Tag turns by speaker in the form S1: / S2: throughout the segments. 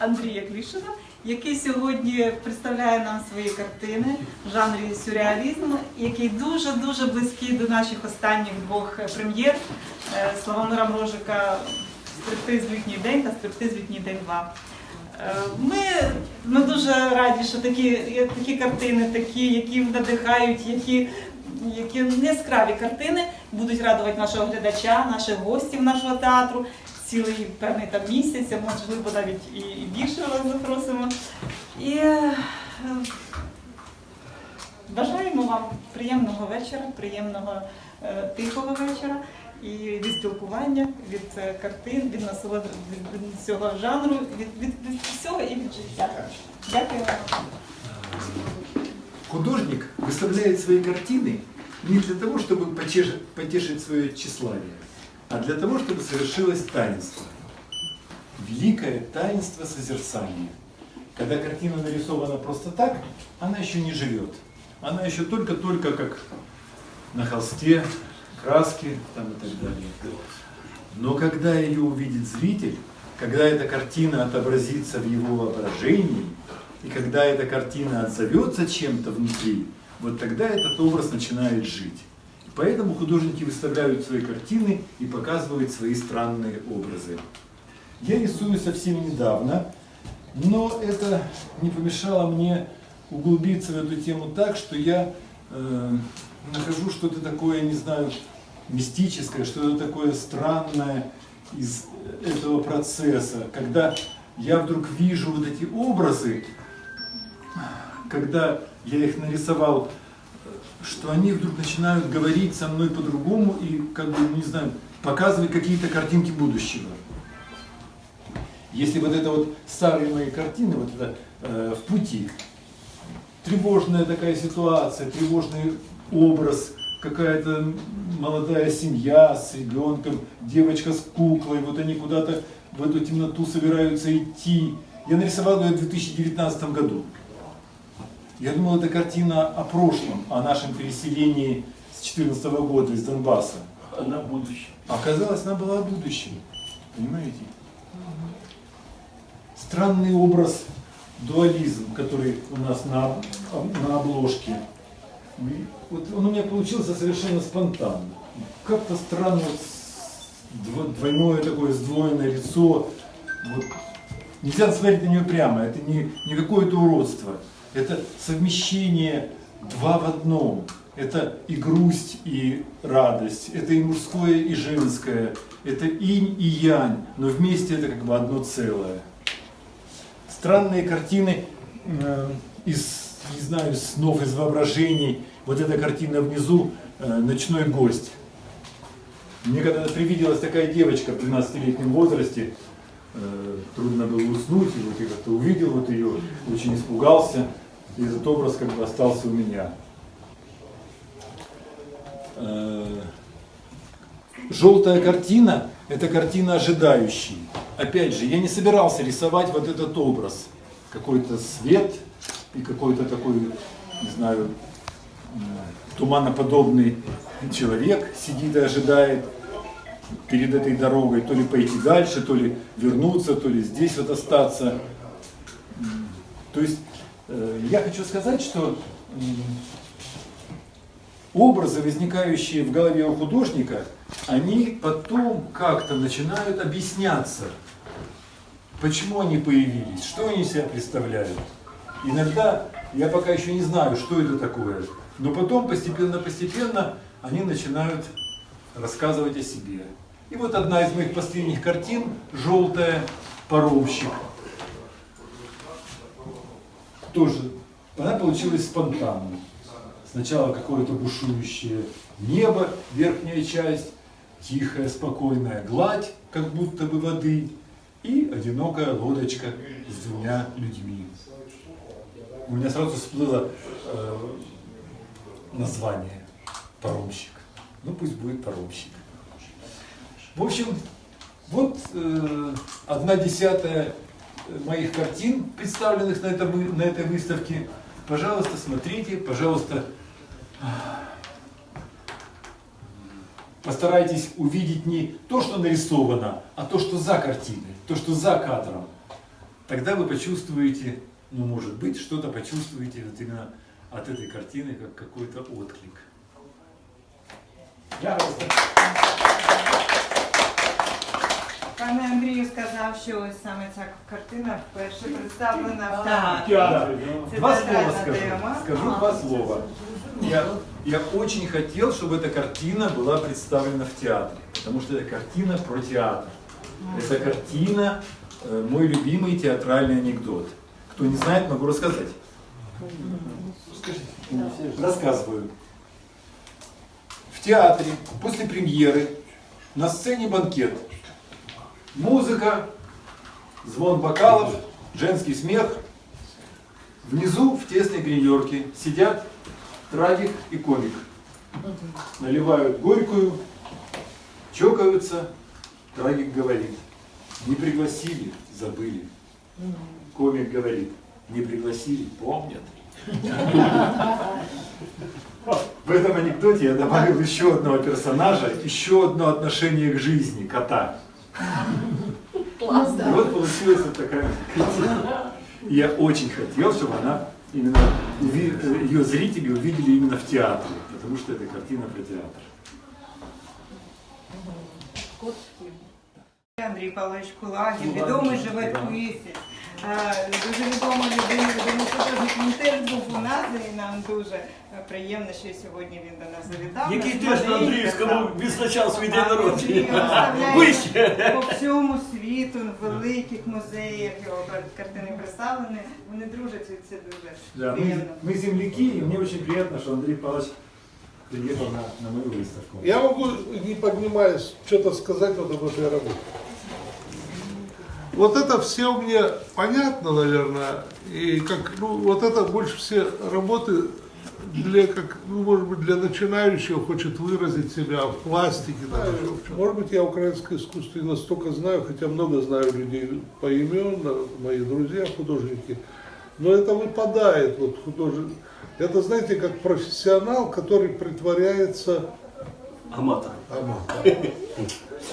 S1: Андрія Клішина, який сьогодні представляє нам свої картини в жанрі сюрреалізму, який дуже-дуже близький до наших останніх двох прем'єр Славомира Мрожика «Стриптиз в літній день» та «Стриптиз в літній день 2». Ми дуже раді, що такі картини, які надихають, які яскраві картини будуть радувати нашого глядача, наших гостів нашого театру цілий певний там місяць, можливо, навіть і більше вас запросимо. І бажаємо вам приємного вечора, приємного тихого вечора і від спілкування, від картин, від насолоди, від цього жанру, від всього і від життя. Дякую вам.
S2: Художник выставляет свои картины не для того, чтобы потешить свое тщеславие, а для того, чтобы совершилось таинство. Великое таинство созерцания. Когда картина нарисована просто так, она еще не живет. Она еще только-только как на холсте, краски там и так далее. Но когда ее увидит зритель, когда эта картина отобразится в его воображении, и когда эта картина отзовется чем-то внутри, вот тогда этот образ начинает жить. И поэтому художники выставляют свои картины и показывают свои странные образы. Я рисую совсем недавно, но это не помешало мне углубиться в эту тему так, что я нахожу что-то такое, не знаю, мистическое, что-то такое странное из этого процесса, когда я вдруг вижу вот эти образы, когда я их нарисовал, что они вдруг начинают говорить со мной по-другому и, как бы, не знаю, показывать какие-то картинки будущего. Если вот это вот старые мои картины, вот это в пути, тревожная такая ситуация, тревожный образ, какая-то молодая семья с ребенком, девочка с куклой, вот они куда-то в эту темноту собираются идти. Я нарисовал ее в 2019 году. Я думал, это картина о прошлом, о нашем переселении с 2014 года из Донбасса.
S3: Она будущее.
S2: Оказалось, она была о будущем. Понимаете? Странный образ, дуализм, который у нас на обложке. Вот он у меня получился совершенно спонтанно. Как-то странно, вот, двойное такое сдвоенное лицо. Вот. Нельзя смотреть на нее прямо, это не какое-то уродство. Это совмещение два в одном. Это и грусть, и радость. Это и мужское, и женское. Это инь и янь. Но вместе это как бы одно целое. Странные картины из, не знаю, снов, из воображений. Вот эта картина внизу «Ночной гость». Мне когда-то привиделась такая девочка в 12-летнем возрасте. Трудно было уснуть, и вот я как-то увидел вот ее, очень испугался, и этот образ как бы остался у меня. Желтая картина – это картина ожидающей. Опять же, я не собирался рисовать вот этот образ. Какой-то свет и какой-то такой, не знаю, туманоподобный человек сидит и ожидает перед этой дорогой, то ли пойти дальше, то ли вернуться, то ли здесь вот остаться. То есть я хочу сказать, что образы, возникающие в голове у художника, они потом как-то начинают объясняться, почему они появились, что они из себя представляют. Иногда я пока еще не знаю, что это такое, но потом постепенно они начинают рассказывать о себе. И вот одна из моих последних картин, «Желтая, паромщик». Тоже, она получилась спонтанно. Сначала какое-то бушующее небо, верхняя часть, тихая, спокойная гладь, как будто бы воды, и одинокая лодочка с двумя людьми. У меня сразу всплыло название «Паромщик». Ну пусть будет «Паромщик». В общем, вот 1/10 моих картин, представленных на этой выставке. Пожалуйста, смотрите, пожалуйста, постарайтесь увидеть не то, что нарисовано, а то, что за картиной, то, что за кадром. тогда вы почувствуете, ну, может быть, что-то почувствуете вот именно от этой картины, как какой-то отклик.
S1: Пане Андрію сказав, що ось саме ця картина вперше представлена в театрі.
S2: Театре,
S1: Это
S2: два
S1: театральная
S2: слова скажу.
S1: тема.
S2: Скажу два слова. Я очень хотел, чтобы эта картина была представлена в театре, потому что это картина про театр. Это картина, мой любимый театральный анекдот. Кто не знает, могу рассказать. Рассказываю. В театре после премьеры на сцене банкет. Музыка, звон бокалов, женский смех. Внизу в тесной гримерке сидят трагик и комик. Наливают горькую, чокаются. Трагик говорит: не пригласили, забыли. Комик говорит: не пригласили, помнят. В этом анекдоте я добавил еще одного персонажа, еще одно отношение к жизни, кота. И вот получилась вот такая картина. И я очень хотел, чтобы она именно ее зрители увидели именно в театре, потому что это картина про театр.
S1: Андрій Павлович Кулагін, відомий живописець, дуже відома людина, відомий художник. Він теж був у нас, і нам дуже приємно, що сьогодні він до нас завітав.
S3: Який теж на Андріївському відзначав свій день народження.
S1: Виставляє
S3: Вище!
S1: по всьому світу, в великих музеях його картини представлені. Вони дружать, і це дуже
S2: Да,
S1: приємно.
S2: мы земляки, и мне очень приятно, что Андрей Павлович приехал на мою выставку.
S4: Я могу, не поднимаясь, что-то сказать вот об этой работе. Вот это все мне понятно, наверное, и как, ну, вот это больше все работы для, как, ну, может быть, для начинающего хочет выразить себя в пластике, там, еще в чем. Может быть, я украинское искусство не настолько знаю, хотя много знаю людей поименно, мои друзья художники, но это выпадает, вот художник. Это, знаете, как профессионал, который притворяется
S3: Аматор.
S4: аматором.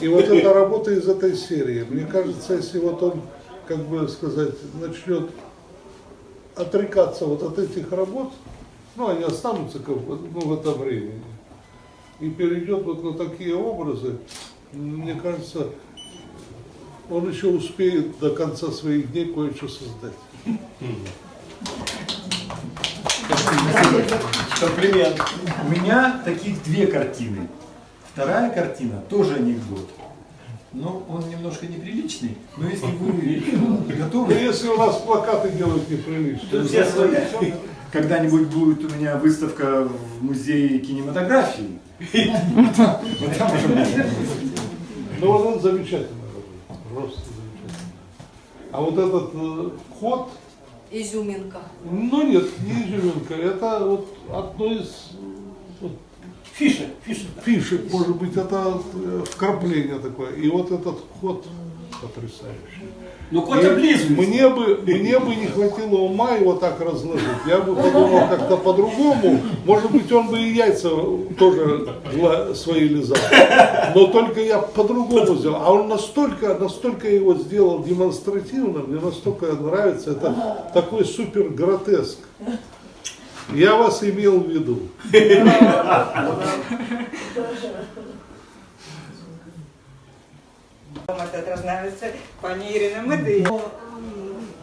S4: И вот эта работа из этой серии, мне кажется, если вот он, как бы сказать, начнет отрекаться вот от этих работ, ну, они останутся как бы, ну, в это время, и перейдет вот на такие образы, мне кажется, он еще успеет до конца своих дней кое-что создать.
S2: Комплимент. У меня таких две картины. Вторая картина тоже анекдот. Но он немножко неприличный. Но если вы
S4: Ну,
S2: готовы,
S4: если у нас плакаты делают неприлично.
S3: Все свои.
S2: когда-нибудь будет у меня выставка в музее кинематографии. Вот там уже будет.
S4: Ну вот он замечательно работает, просто замечательно. А вот этот ход,
S5: Изюминка.
S4: ну нет, не изюминка, это вот одно из вот,
S3: Фішек.
S4: фишек, может быть, это вкрапление такое. И вот этот ход потрясающий.
S3: Ну, кот
S4: И
S3: облизується.
S4: мне бы не хватило ума его так разложить. Я бы подумал как-то по-другому. Может быть, он бы и яйца тоже свои лизал. Но только я по-другому сделал. А он настолько его сделал демонстративно, мне настолько нравится. Это такой супер гротеск. Я вас имел в виду.
S1: Театр знавиця пані Ірина Медина.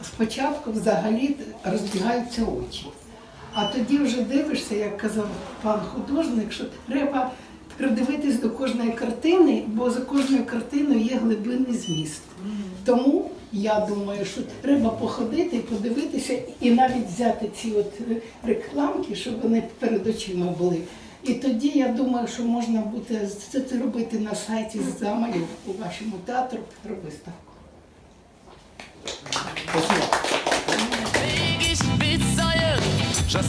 S6: Спочатку взагалі розбігаються очі. А тоді вже дивишся, як казав пан художник, що треба придивитись до кожної картини, бо за кожною картиною є глибинний зміст. Тому я думаю, що треба походити і подивитися, і навіть взяти ці от рекламки, щоб вони перед очима були. І тоді я думаю, що можна буде це робити на сайті замалів у вашому театру виставку.
S7: Végig vicceljen, s a